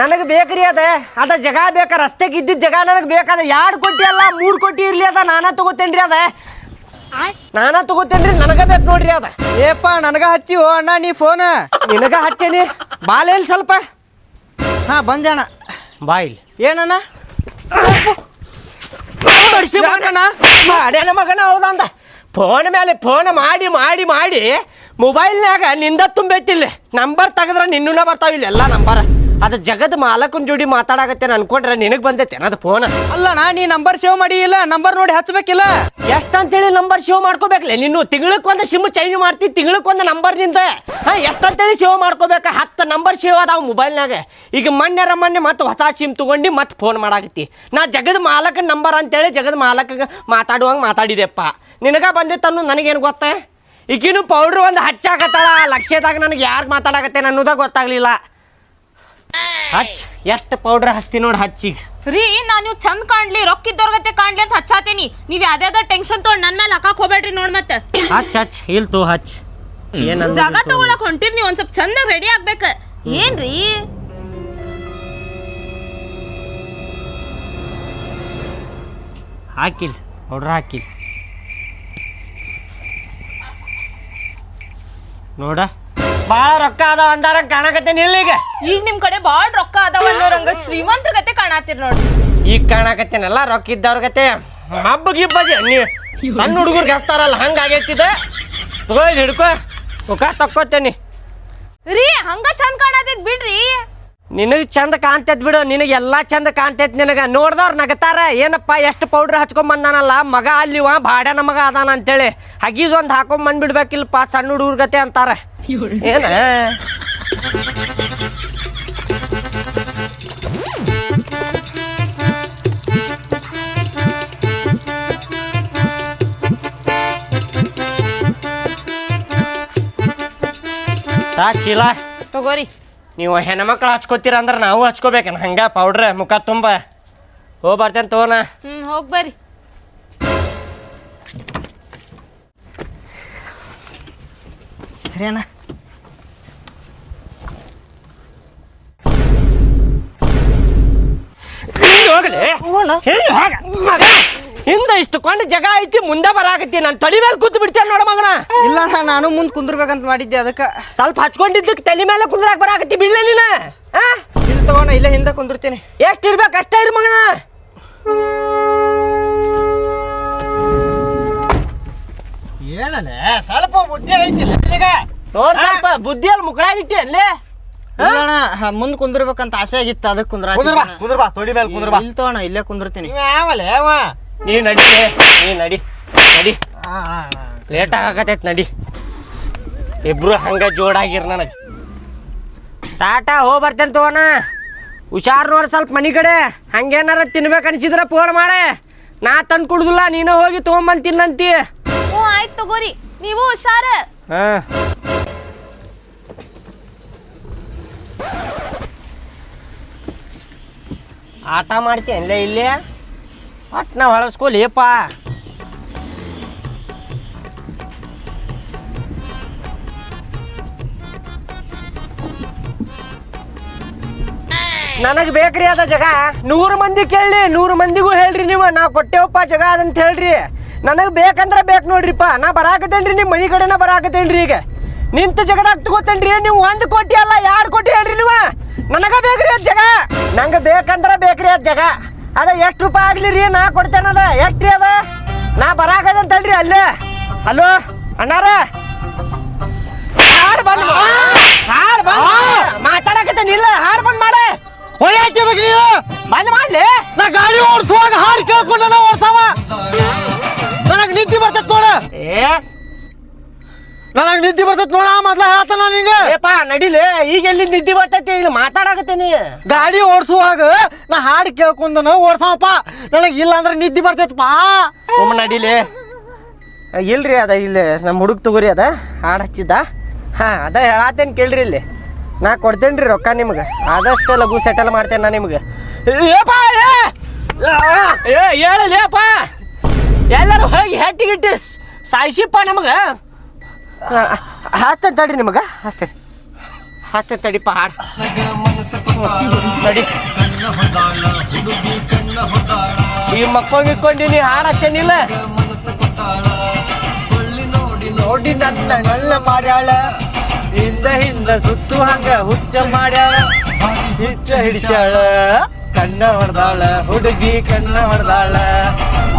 ನನಗೆ ಬೇಕ್ರಿ ಅದ ಜಗ ಬೇಕ ರಸ್ತೆಗೆ ಇದ್ದಿದ್ದ ಜಗ ನನಗೆ ಬೇಕಾದ 2 ಕೋಟಿ ಅಲ್ಲ 3 ಕೋಟಿ ಇರ್ಲಿ ಅದ ನಾನಾ ತಗೋತೇನ್ರಿ ನನಗ ಬೇಕು ನೋಡ್ರಿ ಅದ ಏಪ್ಪ ನನಗ ಹಚ್ಚಿ ಓ ಅಣ್ಣ ನೀ ಫೋನ್ ನಿನಗ ಹಚ್ಚೇನಿ ಬಾಲೇನ್ ಸ್ವಲ್ಪ ಹಾ ಬಂದೆ ಅಣ್ಣ ಬಾಯಿಲ್ ಏನಣ್ಣ ಮಾಡ್ಯಾನ ಮಗನ ಹೌದಂದ ಫೋನ್ ಮೇಲೆ ಫೋನ್ ಮಾಡಿ ಮಾಡಿ ಮಾಡಿ ಮೊಬೈಲ್ನಾಗ ನಿಂದ ತುಂಬೈತಿಲ್ಲ ನಂಬರ್ ತೆಗೆದ್ರೆ ನಿನ್ನೂ ಬರ್ತಾವಿಲ್ಲ ಎಲ್ಲ ನಂಬರ್ ಅದು ಜಗದ ಮಾಲಕನ ಜೋಡಿ ಮಾತಾಡಕತ್ತೇನೆ ಅನ್ಕೊಂಡ್ರೆ ನಿನಗೆ ಬಂದೈತೆ ಅದು ಫೋನ್ ಅಲ್ಲಣ್ಣ ನೀ ನಂಬರ್ ಸೇವ್ ಮಾಡಿ ಇಲ್ಲ ನಂಬರ್ ನೋಡಿ ಹಚ್ಬೇಕಿಲ್ಲ ಎಷ್ಟಂತೇಳಿ ನಂಬರ್ ಸೇವ್ ಮಾಡ್ಕೋಬೇಕಲ್ಲ ನೀನು ತಿಂಗಳಕ್ಕೊಂದು ಸಿಮ್ ಚೇಂಜ್ ಮಾಡ್ತಿ ತಿಂಗಳಕ್ಕೊಂದು ನಂಬರ್ ನಿಂದ ಎಷ್ಟಂತೇಳಿ ಸೇವ್ ಮಾಡ್ಕೋಬೇಕ 10 ನಂಬರ್ ಸೇವ್ ಅದಾವ ಮೊಬೈಲ್ನಾಗ ಈಗ ಮೊನ್ನೆ ಮತ್ತೆ ಹೊಸ ಸಿಮ್ ತಗೊಂಡು ಮತ್ತೆ ಫೋನ್ ಮಾಡಾಕತ್ತಿ ನಾ ಜಗದ ಮಾಲಕನ ನಂಬರ್ ಅಂತೇಳಿ ಜಗದ ಮಾಲಕಗೆ ಮಾತಾಡುವಂಗೆ ಮಾತಾಡಿದೆಪ್ಪ ನಿನಗ ಬಂದಿತ್ತು ಅನ್ನೋದು ನನಗೇನು ಗೊತ್ತೇ ಈಗಿನೂ ಪೌಡ್ರ್ ಒಂದು ಹಚ್ಚಾಕತ್ತಾಳ ಲಕ್ಷ್ಯದಾಗ ನನಗೆ ಯಾರು ಮಾತಾಡಕತ್ತೇನೆ ಅನ್ನೋದಾಗ ಗೊತ್ತಾಗ್ಲಿಲ್ಲ ಹಚ್ ಎಷ್ಟು ಪೌಡ್ರ್ ಹಚ್ತಿ ನೋಡಿ ಹಚ್ಚಿಗೆ ರೀ ನಾನು ಚಂದ ಕಾಣ್ಲಿ ರೊಕ್ಕಿದ್ದವ್ರಗತ್ತೆ ಕಾಣ್ಲಿ ಅಂತ ಹಚ್ಚಾತೀನಿ ನೀವ್ ಯಾವ್ದಾವ್ದ ಟೆನ್ಷನ್ ತೊಗೊಂಡ್ ನನ್ ಮೇಲೆ ಹಾಕಕ್ ಹೋಗ್ಬೇಡ್ರಿ ನೋಡ್ ಮತ್ತೆ ಹಚ್ ಇಲ್ ತೋ ಹಚ್ ಏನ ಜಾಗ ತಗೊಳಕ್ ಹೊಂಟಿರ್ ನೀವ್ ಒಂದ್ ಸ್ವಲ್ಪ ಚಂದ ರೆಡಿ ಆಗ್ಬೇಕ ಏನ್ರಿ ಹಾಕಿಲ್ ಪೌಡ್ರ್ ಹಾಕಿಲ್ ನೋಡ ಬಾಳ ರೊಕ್ಕ ಅದಾವ ಅಂದಾರ ಕಾಣಕತ್ತೇನಿ ಈಗ ನಿಮ್ ಕಡೆ ಬಾಳ್ ರೊಕ್ಕ ಅದಾವ ಅನ್ನೋರಂಗ ಶ್ರೀಮಂತರ ಗತೆ ಕಾಣಾತಿರ್ ನೋಡ್ರಿ ಈಗ ಕಾಣಕತ್ತೇನಲ್ಲ ರೊಕ್ಕ ಇದ್ದವ್ರ ಗತೆ ಹಬ್ಬ ಗಿಬ್ಬಜಿ ನೀವು ಸಣ್ಣ ಹುಡುಗರ್ಗೆ ಹಚ್ತಾರಲ್ಲ ಹಂಗಾಗೈತಿದ ತಗೋಯ್ ಹಿಡ್ಕೊ ಮುಖ ತಕ್ಕೋತೇನಿ ರೀ ಹಂಗ ಚಂದ ಕಾಣತಿದ್ ಬಿಡ್ರಿ ನಿನಗೆ ಚಂದ ಕಾಣ್ತೈತ್ ಬಿಡು ನಿನಗೆ ಎಲ್ಲ ಚಂದ ಕಾಣ್ತೈತ್ ನಿನಗೆ ನೋಡ್ದವ್ರು ನಗತಾರ ಏನಪ್ಪ ಎಷ್ಟು ಪೌಡ್ರ್ ಹಚ್ಕೊಂಬಂದಾನಲ್ಲ ಮಗ ಅಲ್ಲಿವ ಬಾಡ್ಯಾನ ಮಗ ಅದಾನ ಅಂತೇಳಿ ಹಗೀಸ್ ಒಂದು ಹಾಕೊಂಬಂದ್ಬಿಡ್ಬೇಕಿಲ್ಲಪ್ಪ ಸಣ್ಣ ಹುಡುಗರ ಗತೆ ಅಂತಾರ ಏನ ಚೀಲ ತಗೋರಿ ನೀವು ಹೆಣ್ಮಕ್ಳು ಹಚ್ಕೋತೀರ ಅಂದ್ರೆ ನಾವು ಹಚ್ಕೋಬೇಕೇನು ಹಂಗ ಪೌಡ್ರ್ ಮುಖ ತುಂಬ ಬರ್ತೇನೆ ತಗೋಣ ಹೋಗ್ ಬರ್ರಿ ಸರಿ ಅಣ್ಣ ಹಿಂದ ಇಷ್ಟುಕೊಂಡು ಜಗ ಐತಿ ಮುಂದೆ ಬರಾಕತ್ತಿ ನಾನು ತಲೆ ಮೇಲೆ ಕೂತು ಬಿಡ್ತೇನೆ ನೋಡ ಮಗನ ಇಲ್ಲ ಅಣ್ಣ ನಾನು ಮುಂದೆ ಕುಂದ್ರಬೇಕಂತ ಮಾಡಿದ್ದೆ ಅದಕ್ಕೆ ಸ್ವಲ್ಪ ಹಚ್ಕೊಂಡಿದ್ದಕ್ಕೆ ತಲೆ ಮೇಲೆ ಕುಂದ್ರಾಕ ಬರಾಕತ್ತಿ ಬಿಡ್ಲೇ ನೀನ ಇಲ್ಲಿ ತಗೋಣ ಇಲ್ಲೇ ಹಿಂದೆ ಕುಂದಿರ್ತೀನಿ ಎಷ್ಟು ಇರ್ಬೇಕು ಅಷ್ಟೇ ಇರು ಮಗನ ಹೇಳಲೆ ಸ್ವಲ್ಪ ಬುದ್ಧಿ ಐತಿಲ್ಲ ನೋಡ್ ಸ್ವಲ್ಪ ಬುದ್ಧಿಯಲ್ಲಿ ಮುಕ್ಕಳಾಗಿಟ್ಟಿ ಅಲ್ಲೇ ಅಣ್ಣ ಮುಂದೆ ಕುಂದಿರ್ಬೇಕಂತ ಆಸೆ ಆಗಿತ್ತು ಅದಕ್ಕೆ ಕುಂದ್ರಬಾ ತೊಡಿ ಮೇಲೆ ಕುಂದ್ರಬಾ ಇಲ್ಲಿ ತಗೋಣ ಇಲ್ಲೇ ಕುಂದಿರ್ತೀನಿ ನೀ ನಡಿ ನಡಿ ಲೇಟ್ ಆಗಕತ್ತೈತ್ ನಡಿ ಇಬ್ರು ಹಂಗ ಜೋಡಾಗಿರ್ ನನಗೆ ಟಾಟಾ ಬರ್ತೇನೆ ತಗೋಣ ಹುಷಾರ್ ನೋಡಿ ಸ್ವಲ್ಪ ಮನೆ ಕಡೆ ಹಂಗೇನಾರ ತಿನ್ಬೇಕು ಅನ್ಸಿದ್ರ ಫೋನ್ ಮಾಡೆ ನಾ ತಂದು ಕುಡ್ದಿಲ್ಲ ನೀನು ಹೋಗಿ ತೊಗೊಂಬಂದು ತಿನ್ನಂತಿ ಆಯ್ತು ತಗೋರಿ ನೀವು ಹುಷಾರ ಆಟ ಮಾಡ್ತೇನೆ ಇಲ್ಲೇ ಒಟ್ಟು ನಾವು ಹೊಳಸ್ಕೊಲಿಯಪ್ಪ ನನಗೆ ಬೇಕ್ರಿ ಅದ ಜಗ 100 ಮಂದಿ ಕೇಳಿ 100 ಮಂದಿಗೂ ಹೇಳ್ರಿ ನೀವು ನಾ ಕೊಟ್ಟೇವಪ್ಪ ಜಗ ಅದಂತ ಹೇಳ್ರಿ ನನಗೆ ಬೇಕಂದ್ರೆ ಬೇಕು ನೋಡ್ರಿಪ್ಪ ನಾ ಬರಾಕತ್ತೇನ್ರಿ ನಿಮ್ಮ ಮನೆ ಕಡೆನ ಬರಾಕತ್ತೇನ್ರಿ ಈಗ ನಿಂತು ಜಗದಾಗ ತಗೋತೇನ್ರಿ ನೀವು 1 ಕೋಟಿ ಅಲ್ಲ 2 ಕೋಟಿ ಹೇಳ್ರಿ ನೀವು ನನಗ ಬೇಕ್ರಿ ಅದ್ ಜಗ ನಂಗೆ ಬೇಕಂದ್ರೆ ಬೇಕ್ರಿ ಅದ್ ಜಗ ಅದ ಎಷ್ಟು ರೂಪಾಯಿ ಆಗ್ಲಿ ರೀ ನಾ ಕೊಡ್ತೇನದ ಎಷ್ಟ್ರಿ ಅದ ನಾ ಬರಾಕದಂತ ಹೇಳ್ರಿ ಅಲ್ಲೇ ಹಲೋ ಅಣ್ಣಾರ ಹಾಡು ಬಂದ್ ಮಾತಾಡಕತ್ತೇನಿಲ್ಲ ಹಾಡು ಬಂದ್ ಮಾಡೆ ಬಂದ್ ಮಾಡ್ಲಿ ನಾ ಗಾಡಿ ಓಡಿಸುವಾಗ ಹಾಡು ಕೇಳ್ಕೊಂಡ ಓಡ್ಸವ ನನಗ್ ನಿದ್ದೆ ಬರ್ತೈತ್ ನೋಡ ನನಗ್ ನಿದ್ದೆ ಬರ್ತೈತ್ ನೋಡ ಮೊದ್ಲ ಹೇಳ್ತಾನ ನಿಂಗೆ ಏಪಾ ನಡಿಲೆ ಈಗ ಎಲ್ಲಿ ನಿದ್ದೆ ಬರ್ತೈತಿ ಇಲ್ಲಿ ಮಾತಾಡಕತ್ತೇನಿ ಗಾಡಿ ಓಡಿಸುವಾಗ ನಾ ಹಾಡು ಕೇಳ್ಕೊಂಡನ ಓಡ್ಸವಪ್ಪ ನನಗ್ ಇಲ್ಲ ಅಂದ್ರೆ ನಿದ್ದೆ ಬರ್ತೈತಪ್ಪ ಒಮ್ಮ ನಡಿಲೆ ಇಲ್ರಿ ಅದ ಇಲ್ಲಿ ನಮ್ಮ ಹುಡುಗ ತಗೋರಿ ಅದ ಹಾಡು ಹಚ್ಚಿದ್ದ ಅದ ಹೇಳತ್ತೇನು ಕೇಳ್ರಿ ಇಲ್ಲಿ ನಾ ಕೊಡ್ತೇನ್ರಿ ರೊಕ್ಕ ನಿಮ್ಗೆ ಆದಷ್ಟು ಲಘು ಸೆಟಲ್ ಮಾಡ್ತೇನೆ ನಾ ನಿಮ್ಗೆ ಹೇಳಲೇಪ್ಪ ಎಲ್ಲರೂ ಹೋಗಿ ಹೆಟ್ಟಿಗಿಟ್ಟು ಸಾಯಿಸಿಪ್ಪ ನಮಗೆ ಹಸ್ತೇನೆ ತಡ್ರಿ ನಿಮಗೆ ಹಸ್ತೇನೆ ತಡಿಪ್ಪ ಹಾಡು ನಡಿ ಈ ಮಕ್ಕೋಗಿಕ್ಕೊಂಡಿನಿ ಹಾಡು ಹಚ್ಚನಿಲ್ಲ ನೋಡಿ ನನ್ನ ನಳ್ಳ ಮಾಡ್ಯಾಳ ಹಿಂದ ಸುತ್ತು ಹಂಗ ಹುಚ್ಚ ಮಾಡ್ಯಾಳ ಹಿಚ್ಚ ಹಿಡಿಸ್ಯಾಳ ಕಣ್ಣ ಹೊಡೆದಾಳ ಹುಡುಗಿ ಕಣ್ಣ ಹೊಡೆದಾಳ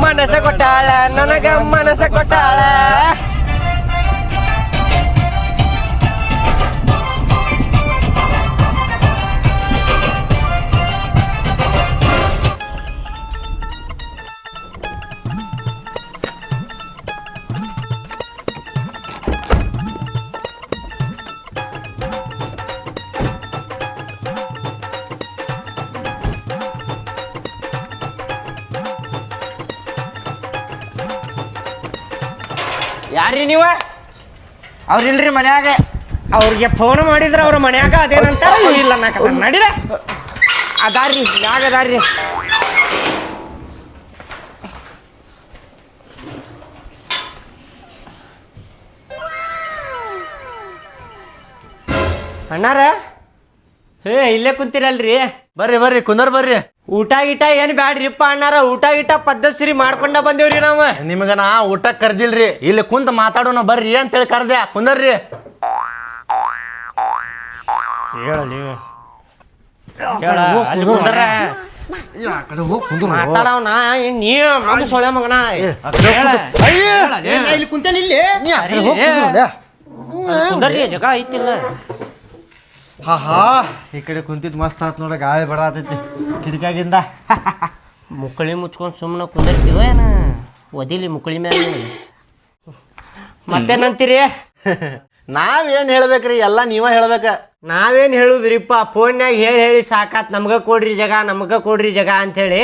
ಮನಸ ಕೊಟ್ಟಾಳ ನನಗ ಮನಸ ಕೊಟ್ಟಾಳ ಯಾರ್ರಿ ನೀವ ಅವ್ರಿಲ್ರಿ ಮನ್ಯಾಗ ಅವ್ರಿಗೆ ಫೋನ್ ಮಾಡಿದ್ರ ಅವ್ರ ಮನ್ಯಾಗ ಅದೇನಂತ ಇಲ್ಲ ನಡೀರ ಅದಾರ್ರಿ ಮ್ಯಾಗ ಅದಾರ್ರಿ ಅಣ್ಣಾರ ಇಲ್ಲೇ ಕುಂತೀರಲ್ರಿ ಬರ್ರಿ ಕುಂದರ್ ಬರ್ರಿ ಊಟ ಗೀಟ ಏನ್ ಬ್ಯಾಡ್ರಿಪ್ಪ ಅಣ್ಣಾರ ಊಟ ಗೀಟ ಪದ್ಧತಿ ಮಾಡ್ಕೊಂಡ ಬಂದೇವ್ರಿ ನಾವ ನಿಮಗ ನಾ ಊಟಕ್ಕೆ ಕರ್ದಿಲ್ರಿ ಇಲ್ಲಿ ಕುಂತ ಮಾತಾಡೋಣ ಬರ್ರಿ ಅಂತೇಳಿ ಕರ್ದೆ ಕುಂದರ್ರಿ ಮಾತಾಡವನ ನೀ ಸೊಳೆ ಮಗನ ಇಲ್ಲಿ ಕುಂತೇನೆ ಇಲ್ಲಿ ಕುಂದರ್ರಿ ಜಗ ಐತಿಲ್ಲ ಹಾ ಈ ಕಡೆ ಕುಂತಿದ್ ಮಸ್ತ್ ಆತ್ ನೋಡ ಗಾಳಿ ಬರತೈತಿ ಕಿಟಕಿಯಾಗಿಂದ ಮುಕ್ಕಳಿ ಮುಚ್ಕೊಂಡು ಸುಮ್ಮನೆ ಕುಂದಿರ್ತೀವ ಏನ ಒದಿಲಿ ಮುಕ್ಕಳಿ ಮೇಲೆ ಮತ್ತೇನಂತೀರಿ ನಾವೇನ್ ಹೇಳ್ಬೇಕ್ರಿ ಎಲ್ಲ ನೀವ ಹೇಳ್ಬೇಕ ನಾವೇನ್ ಹೇಳುದ್ರಿಪ್ಪ ಫೋನ್ಯಾಗ ಹೇಳಿ ಸಾಕಾತ್ ನಮ್ಗ ಕೊಡ್ರಿ ಜಾಗ ಅಂತೇಳಿ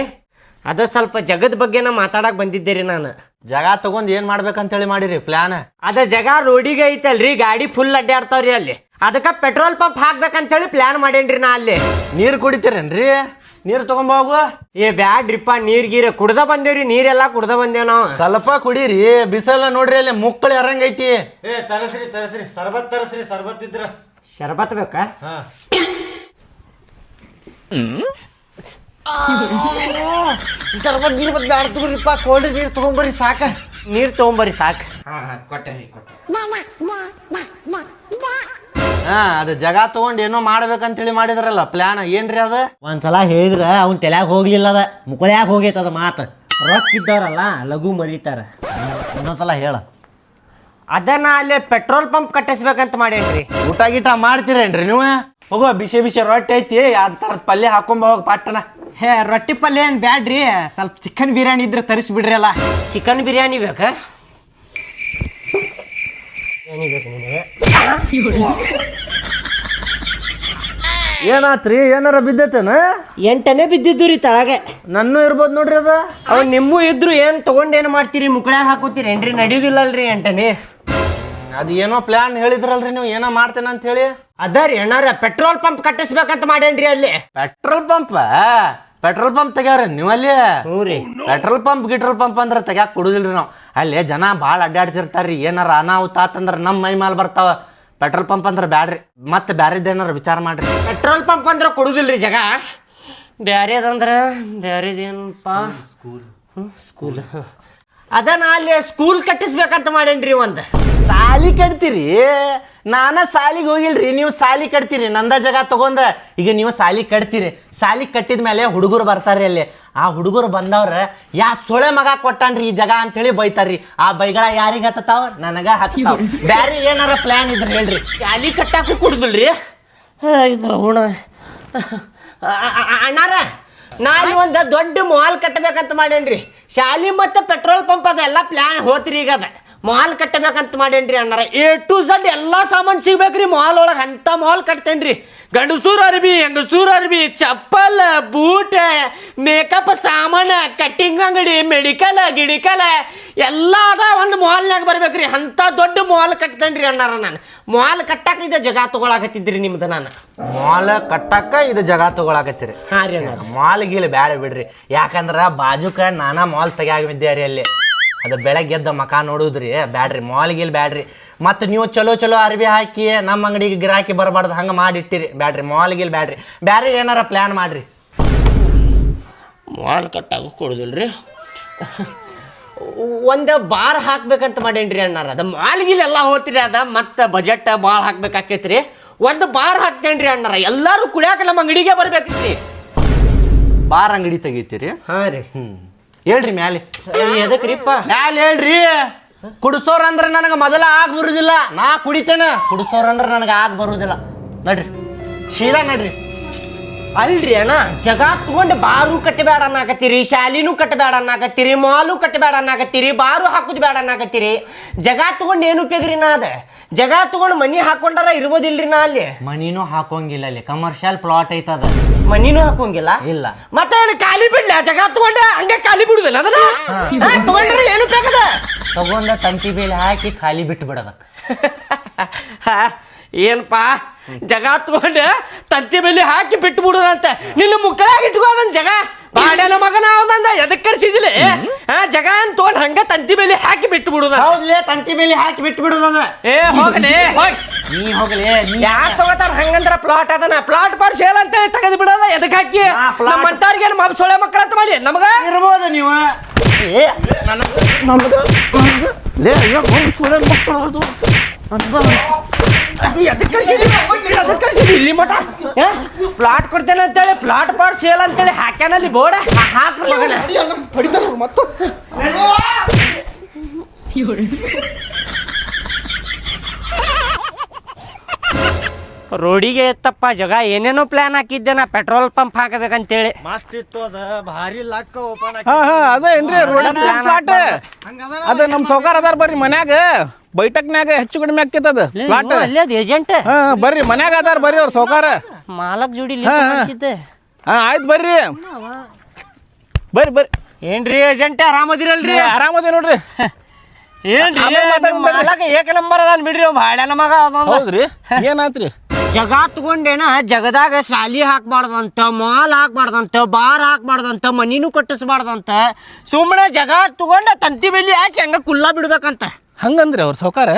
ಅದ ಸ್ವಲ್ಪ ಜಗದ ಬಗ್ಗೆನ ಮಾತಾಡಕ್ ಬಂದಿದ್ದೇರಿ ನಾನು ಜಾಗ ತಗೊಂಡ್ ಏನ್ ಮಾಡ್ಬೇಕಂತೇಳಿ ಮಾಡಿರಿ ಪ್ಲಾನ್ ಅದ ಜಾಗ ರೋಡಿಗೆ ಐತಲ್ರಿ ಗಾಡಿ ಫುಲ್ ಅಡ್ಡಾಡ್ತಾವ್ರಿ ಅಲ್ಲಿ ಅದಕ್ಕ ಪೆಟ್ರೋಲ್ ಪಂಪ್ ಹಾಕ್ಬೇಕಂತೇಳಿ ಪ್ಲಾನ್ ಮಾಡೇನ್ರಿ ನಾ ಅಲ್ಲಿ ನೀರ್ ಕುಡಿತೀರೇನ್ರಿ ನೀರ್ ತಗೊಂಬ ಹೋಗು ಏ ಬ್ಯಾಡ್ರಿಪ್ಪ ನೀರ್ ಗೀರ ಕುಡ್ದ ಬಂದೇವ್ರಿ ನೀರೆಲ್ಲಾ ಕುಡ್ದ ಬಂದೇವ್ ನಾವು ಸ್ವಲ್ಪ ಕುಡೀರಿ ಬಿಸಲ ನೋಡ್ರಿ ಅಲ್ಲಿ ಮುಕ್ಕಳಿ ಅರಂಗೈತಿ ತರಸ್ರಿ ಸರ್ಬತ್ ಇದ್ರ ಶರಬತ್ ಬೇಕಾ ಸರ್ಬತ್ ಗಿರ್ಬತ್ ಬ್ಯಾಡ ತಗೋರಿಪ್ಪ ಕೋಲ್ಡ್ ನೀರ್ ತಗೊಂಬರ್ರಿ ಸಾಕ ನೀರ್ ತಗೊಂಬರ್ರಿ ಸಾಕು ಅದ ಜಾಗ ತಗೊಂಡ್ ಏನೋ ಮಾಡ್ಬೇಕಂತೇಳಿ ಮಾಡಿದ್ರಲ್ಲ ಪ್ಲಾನ್ ಏನ್ರಿ ಅದ ಒಂದ್ಸಲ ಹೇಳಿದ್ರ ಅವ್ನ ತಲ್ಯಾಗ ಹೋಗ್ಲಿಲ್ಲ ಅದ ಮುಕ್ಕಳ್ಯಾಗ ಹೋಗೈತ ಅದ ಮಾತು ರೊಕ್ಕ ಇದ್ದವ್ರಲ್ಲ ಲಘು ಮರಿತಾರ ಇನ್ನೊಂದ್ಸಲ ಹೇಳ ಅದನ್ನ ಅಲ್ಲಿ ಪೆಟ್ರೋಲ್ ಪಂಪ್ ಕಟ್ಟಿಸ್ಬೇಕಂತ ಮಾಡೇನ್ರಿ ಊಟ ಗೀಟ ಮಾಡ್ತೀರೇನ್ರಿ ನೀವು ಹೋಗೋ ಬಿಸಿ ರೊಟ್ಟಿ ಐತಿ ಯಾವ್ದು ತರದ ಪಲ್ಯ ಹಾಕೊಂಬ ಹೋಗ ಪಾಟನ ಹೇ ರೊಟ್ಟಿ ಪಲ್ಯ ಏನ್ ಬ್ಯಾಡ್ರಿ ಸ್ವಲ್ಪ ಚಿಕನ್ ಬಿರಿಯಾನಿ ಇದ್ರೆ ತರಿಸ್ಬಿಡ್ರಿ ಅಲ್ಲ ಚಿಕನ್ ಬಿರಿಯಾನಿ ಬೇಕಾ ಏನಿಬೇಕು ನಿನಗೆ ಏನಾತ್ರಿ ಏನಾರ ಬಿದ್ದೈತೇನ 8 ಬಿದ್ದಿದ್ದು ರೀ ತಳಗೆ ನನ್ನೂ ಇರ್ಬೋದು ನೋಡ್ರಿ ಅದ ಅವ್ ನಿಮ್ಮೂ ಇದ್ರು ಏನ್ ತಗೊಂಡೇನ್ ಮಾಡ್ತೀರಿ ಮುಕ್ಕಳ್ಯಾಗ ಹಾಕೋತೀರಿ ಏನ್ರಿ ನಡೆಯುದಿಲ್ಲಲ್ರಿ 8 ಅದ್ ಏನೋ ಪ್ಲಾನ್ ಹೇಳಿದ್ರಲ್ರಿ ನೀವು ಏನೋ ಮಾಡ್ತೇನೆ ಅಂತ ಹೇಳಿ ಅದ ರೀ ಅಣ್ಣಾರ ಪೆಟ್ರೋಲ್ ಪಂಪ್ ಕಟ್ಟಿಸ್ಬೇಕಂತ ಮಾಡೇನ್ರಿ ಅಲ್ಲಿ ಪೆಟ್ರೋಲ್ ಪಂಪ್ ತೆಗ್ಯಾವ್ರಿ ನೀವು ಅಲ್ಲಿ ಹ್ಞೂ ರೀ ಪೆಟ್ರೋಲ್ ಪಂಪ್ ಅಂದ್ರೆ ತೆಗ್ಯಾಕ ಕೊಡುದಿಲ್ರಿ ನಾವು ಅಲ್ಲಿ ಜನ ಭಾಳ ಅಡ್ಡಾಡ್ತಿರ್ತಾರ್ರಿ ಏನಾರ ಅನಾಹುತ ಆತಂದ್ರ ನಮ್ಮ ಮೈ ಮೇಲೆ ಬರ್ತಾವ ಪೆಟ್ರೋಲ್ ಪಂಪ್ ಅಂದ್ರೆ ಬ್ಯಾಡ್ರಿ ಮತ್ತೆ ಬ್ಯಾರೇದೇನಾರ ವಿಚಾರ ಮಾಡ್ರಿ ಪೆಟ್ರೋಲ್ ಪಂಪ್ ಅಂದ್ರೆ ಕೊಡುದಿಲ್ರಿ ಜಗ ಬ್ಯಾರೇದೇನಪ್ಪ ಸ್ಕೂಲ್ ಅದನ್ನ ಅಲ್ಲಿ ಸ್ಕೂಲ್ ಕಟ್ಟಿಸ್ಬೇಕಂತ ಮಾಡೇನ್ರಿ ಒಂದು ಸಾಲಿ ಕಟ್ತೀರಿ ನಾನ ಸಾಲಿಗೆ ಹೋಗಿಲ್ರಿ ನೀವು ಸಾಲಿ ಕಟ್ತೀರಿ ನಂದ ಜಾಗ ತಗೊಂಡ ಈಗ ನೀವು ಸಾಲಿ ಕಟ್ತೀರಿ ಸಾಲಿ ಕಟ್ಟಿದ ಮೇಲೆ ಹುಡುಗರು ಬರ್ತಾರ್ರಿ ಅಲ್ಲಿ ಆ ಹುಡುಗರು ಬಂದವ್ರ ಯಾ ಸೊಳೆ ಮಗ ಕೊಟ್ಟಾನ್ರಿ ಈ ಜಾಗ ಅಂತೇಳಿ ಬೈತಾರ್ರಿ ಆ ಬೈಗಳ ಯಾರಿಗೆ ಹತ್ತಾವ ನನಗ ಹತ್ತಾವ ಬ್ಯಾರೆ ಏನಾರ ಪ್ಲಾನ್ ಇದ್ರೆ ಹೇಳ್ರಿ ಶಾಲಿ ಕಟ್ಟಾಕು ಕೊಡುದಿಲ್ರಿ ಇದ್ರ ಹುಣ ಅಣ್ಣಾರ ನಾನು ಒಂದು ದೊಡ್ಡ ಮಾಲ್ ಕಟ್ಟಬೇಕಂತ ಮಾಡೇನ್ರಿ ಶಾಲಿ ಮತ್ತು ಪೆಟ್ರೋಲ್ ಪಂಪ್ ಅದೆಲ್ಲ ಪ್ಲಾನ್ ಹೋತ್ರಿ ಈಗ ಅದ ಮಾಲ್ ಕಟ್ಟಬೇಕಂತ ಮಾಡೇನ್ರಿ ಅಣ್ಣಾರ A to Z ಎಲ್ಲ ಸಾಮಾನು ಸಿಗ್ಬೇಕ್ರಿ ಮಾಲ್ ಒಳಗೆ ಅಂತ ಮಾಲ್ ಕಟ್ತೇನ್ರಿ ಗಂಡಸೂರ್ ಅರ್ಬಿ ಹೆಂಗಸೂರ್ ಅರ್ಬಿ ಚಪ್ಪಲ್ ಬೂಟ್ ಮೇಕಪ್ ಸಾಮಾನ ಕಟ್ಟಿಂಗ್ ಅಂಗಡಿ ಮೆಡಿಕಲ್ ಗಿಡಿಕಲ್ ಎಲ್ಲ ಅದ ಒಂದು ಮಾಲ್ನಾಗ ಬರ್ಬೇಕ್ರಿ ಅಂತ ದೊಡ್ಡ ಮಾಲ್ ಕಟ್ತೇನ್ರಿ ಅಣ್ಣಾರ ನಾನು ಮಾಲ್ ಕಟ್ಟಾಕ ಇದು ಜಗ ತಗೊಳಕತ್ತಿದ್ರಿ ನಿಮ್ದು ನಾನು ಮಾಲ್ ಕಟ್ಟಕ್ಕ ಇದು ಜಾಗ ತಗೊಳಕತ್ತೀರಿ ಹಾಂ ರೀ ಅಣ್ಣ ಮಾಲ್ ಗೀಲ್ ಬ್ಯಾಡ ಬಿಡ್ರಿ ಯಾಕಂದ್ರ ಬಾಜುಕ ನಾನಾ ಮಾಲ್ ತೆಗ್ಯಾಗಿದ್ದೆ ರೀ ಅಲ್ಲಿ ಅದು ಬೆಳಗ್ಗೆ ಎದ್ದ ಮಕ ನೋಡುದ್ರಿ ಬ್ಯಾಡ್ರಿ ಮಾಲ್ಗಿಲ್ ಬ್ಯಾಡ್ರಿ ಮತ್ತು ನೀವು ಚಲೋ ಚಲೋ ಅರ್ಬಿ ಹಾಕಿ ನಮ್ಮ ಅಂಗಡಿಗೆ ಗಿರಾಕಿ ಬರಬಾರ್ದು ಹಂಗೆ ಮಾಡಿಟ್ಟಿರಿ ಬ್ಯಾಡ್ರಿ ಮಾಲ್ಗಿಲ್ ಬ್ಯಾಡ್ರಿ ಬ್ಯಾರೆ ಏನಾರ ಪ್ಲ್ಯಾನ್ ಮಾಡ್ರಿ. ಮಾಲ್ ಕಟ್ಟಾಗ ಕೊಡುದಿಲ್ರಿ. ಒಂದು ಬಾರ್ ಹಾಕ್ಬೇಕಂತ ಮಾಡೇನ್ರಿ ಅಣ್ಣಾರ. ಅದ ಮಾಲ್ಗಿಲೆಲ್ಲ ಹೋಗ್ತೀರಿ, ಅದ ಮತ್ತೆ ಬಜೆಟ್ ಭಾಳ ಹಾಕ್ಬೇಕಾಕೈತ್ರಿ. ಒಂದು ಬಾರ್ ಹಾಕ್ತೇನ್ರಿ ಅಣ್ಣಾರ. ಎಲ್ಲರೂ ಕುಡಿಯಾಕ ನಮ್ಮ ಅಂಗಡಿಗೆ ಬರ್ಬೇಕ್ರಿ. ಬಾರ್ ಅಂಗಡಿ ತೆಗಿತೀರಿ? ಹಾಂ ರೀ. ಹೇಳ್ರಿ ಮ್ಯಾಲೆ ಎದಕ್ರಿಪ್ಪ? ಮ್ಯಾಲೆ ಹೇಳ್ರಿ. ಕುಡಿಸೋರಂದ್ರೆ ನನಗೆ ಮೊದಲ ಆಗ ಬರುದಿಲ್ಲ, ನಾ ಕುಡಿತೇನೆ. ಕುಡಿಸೋರಂದ್ರೆ ನನಗೆ ಆಗ ಬರುದಿಲ್ಲ. ನಡ್ರಿ ಸೀದಾ ನಡ್ರಿ. ಅಲ್ರಿ ಅಣ್ಣ, ಜಗ ತಗೊಂಡು ಬಾರು ಕಟ್ಟಬೇಡ ಅನ್ನಾಕತ್ತೀರಿ, ಶಾಲಿನೂ ಕಟ್ಟಬೇಡ ಅನ್ನಾಕತ್ತೀರಿ, ಮಾಲು ಕಟ್ಟಬೇಡ ಅನ್ನಾಕತ್ತೀರಿ, ಬಾರು ಹಾಕುದು ಬೇಡ ಅನ್ನಾಕತ್ತೀರಿ. ಜಗ ತಗೊಂಡು ಏನು ಉಪಯೋಗ್ರಿ? ನಾ ಅದ ಜಗ ತಗೊಂಡು ಮನಿ ಹಾಕೊಂಡಾರ ಇರ್ಬೋದಿಲ್ರಿ. ನಾ ಅಲ್ಲಿ ಮನಿನೂ ಹಾಕೋಂಗಿಲ್ಲ, ಅಲ್ಲಿ ಕಮರ್ಷಿಯಲ್ ಪ್ಲಾಟ್ ಐತದ. ಮನಿನೂ ಹಾಕೋಂಗಿಲ್ಲ. ಇಲ್ಲ ಮತ್ತೆ ಏನು ಖಾಲಿ ಬಿಡ್ಲ? ಜಗ ತಗೊಂಡ ಹಂಗೆ ಖಾಲಿ ಬಿಡುದಿಲ್ಲ ಅದನ್ನ ತಗೊಂಡ್ರೆ ಏನು ಬೇಕದ? ತಗೊಂಡ ತಂತಿ ಬೇಲಿ ಹಾಕಿ ಖಾಲಿ ಬಿಟ್ಟು ಬಿಡೋದಕ್ಕೆ. ಏನಪ್ಪಾ ಜಗ ತಗೊಂಡ ತಂತಿ ಬೆಲೆ ಹಾಕಿ ಬಿಟ್ಟು ಬಿಡುದಂತ ನಿನ್ನ ಮುಕ್ಕಳಾಗಿ ಇಟ್ಕೋದನ್ ಜಗ ಬಾಡ್ಯಾನ ಮಗನ ಅವನಂದ ಎದಕ್ ಕರ್ಸಿದಿಲ್ಲ? ಜಗ ಅಂತ ತಗೊಂಡ್ ಹಂಗ ತಂತಿ ಬೆಲೆ ಹಾಕಿ ಬಿಟ್ಟು ಬಿಡುದ. ಹೌದ್ಲೇ, ತಂತಿ ಬೇಲಿ ಹಾಕಿ ಬಿಟ್ಟು ಬಿಡುದದ. ಏ ಹೋಗಲಿ ಹೋಗ್, ನೀ ಹೋಗ್ಲಿ. ಯಾರು ತಗೋತಾರ ಹಂಗಂದ್ರ? ಪ್ಲಾಟ್ ಅದನ್ನ ಪ್ಲಾಟ್ ಪಾರ್ ಸೇಲ್ ಅಂತ ತೆಗೆದು ಬಿಡೋದ. ಎದಕ್ ಹಾಕಿ ನಮ್ಮಂತವ್ರಿಗೆ ಸೊಳ್ಳೆ ಮಕ್ಕಳ ಅಂತ ಮಾಡಿ ನಮಗ ಇರ್ಬೋದು ನೀವು. ಇಲ್ಲಿ ಮಠ ಪ್ಲಾಟ್ ಕೊಡ್ತೇನೆ ಅಂತೇಳಿ ಪ್ಲಾಟ್ ಪಾರ್ ಸೇಲ್ ಅಂತೇಳಿ ಹಾಕ್ಯಾನಲ್ಲಿ ಬೋರ್ಡ ಹಾಕ್ರಿ ಮಗನ. ರೋಡಿಗೆ ಎತ್ತಪ್ಪ ಜಗ ಏನೇನೋ ಪ್ಲಾನ್ ಹಾಕಿದ್ದೆ ನಾ, ಪೆಟ್ರೋಲ್ ಪಂಪ್ ಹಾಕಬೇಕಂತೇಳಿ. ಮಸ್ತ್ ಇತ್ತು ಅದ, ಭಾರಿ ಲಕ್ಕ ಓಪನ್ ಹಾ ಹಾ ಅದೇನ್ರಿ ರೋಡ್ ಪ್ಲಾಟ್ ಅದ ನಮ್ ಸೌಕಾರ ಅದಾರ ಬರ್ರಿ ಮನ್ಯಾಗ ಬೈಟಕ್ನ್ಯಾಗ ಹೆಚ್ಚು ಕಡಿಮೆ ಆಕೇತದ ಪ್ಲಾಟ್. ಅಲ್ಲೇ ಅದ ಏಜೆಂಟ್. ಹಾ ಬರ್ರಿ ಮನ್ಯಾಗ ಅದಾರ ಬರ್ರಿ ಅವ್ರ ಸೌಕಾರ. ಮಾಲಕ್ ಜೋಡಿ ಹಾ ಆಯ್ತು ಬರ್ರಿ ಬರ್ರಿ ಬರ್ರಿ. ಏನ್ರಿ ಏಜೆಂಟ್ ಆರಾಮದಿರಲ್ರಿ? ಆರಾಮದೇ ನೋಡ್ರಿ. ಏನ್ರಿ ಮಾಲಕ್ ಏಕ ನಂಬರ್ ಅದಾನ ಬಿಡ್ರಿ. ಭಾಳ್ಯಾನ ಮಗ ಹೌದ್ರಿ, ಏನಾತ್ರಿ? ಜಗ ತಗೊಂಡೇನ ಜಗದಾಗ ಶಾಲಿ ಹಾಕ್ಬಾರ್ದಂತ, ಮಾಲ್ ಹಾಕ್ಬಾರ್ದಂತ, ಬಾರ್ ಹಾಕ್ಬಾರ್ದಂತ, ಮನಿನೂ ಕಟ್ಟಿಸ್ಬಾರ್ದಂತ, ಸುಮ್ಮನೆ ಜಗ ತಗೊಂಡ ತಂತಿ ಬೆಲಿ ಹಾಕಿ ಹಂಗ ಕುಲ್ಲಾ ಬಿಡ್ಬೇಕಂತ. ಹಂಗಂದ್ರಿ ಅವ್ರ ಸೌಕಾರ?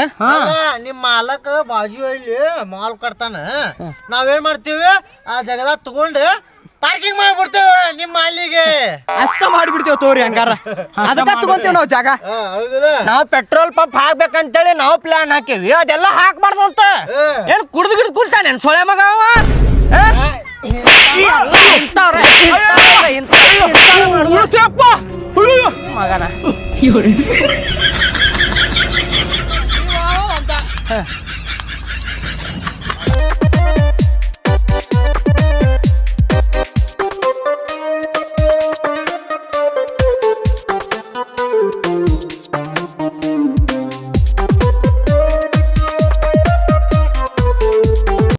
ನಿಮ್ಮ ಮಾಲಕ ಬಾಜು ಇಲ್ಲಿ ಮಾಲ್ ಕಟ್ತಾನ, ನಾವೇನ್ ಮಾಡ್ತೀವಿ ಆ ಜಗದ ತಗೊಂಡು ಪಾರ್ಕಿಂಗ್ ಮಾಡ್ಬಿಡ್ತೇವೆ ನಿಮ್ಮ ಮಾಲಿಗೆ. ಅಷ್ಟ ಮಾಡಿಬಿಡ್ತೇವೆ ತೋರಿ ಹಂಗಾರ. ಅದಕ್ಕ ತಗೊಂತೇವ್ ನಾವು ಜಾಗ. ನಾವು ಪೆಟ್ರೋಲ್ ಪಂಪ್ ಹಾಕ್ಬೇಕಂತೇಳಿ ನಾವು ಪ್ಲಾನ್ ಹಾಕಿವಿ, ಅದೆಲ್ಲ ಹಾಕ್ಬಾರ್ದಂತ. ಏನ್ ಕುಡ್ದು ಗಿಡ್ದು ಕುಲ್ತಾನೆ ಸೊಳೆ ಮಗ ಅವ? ಮಗನ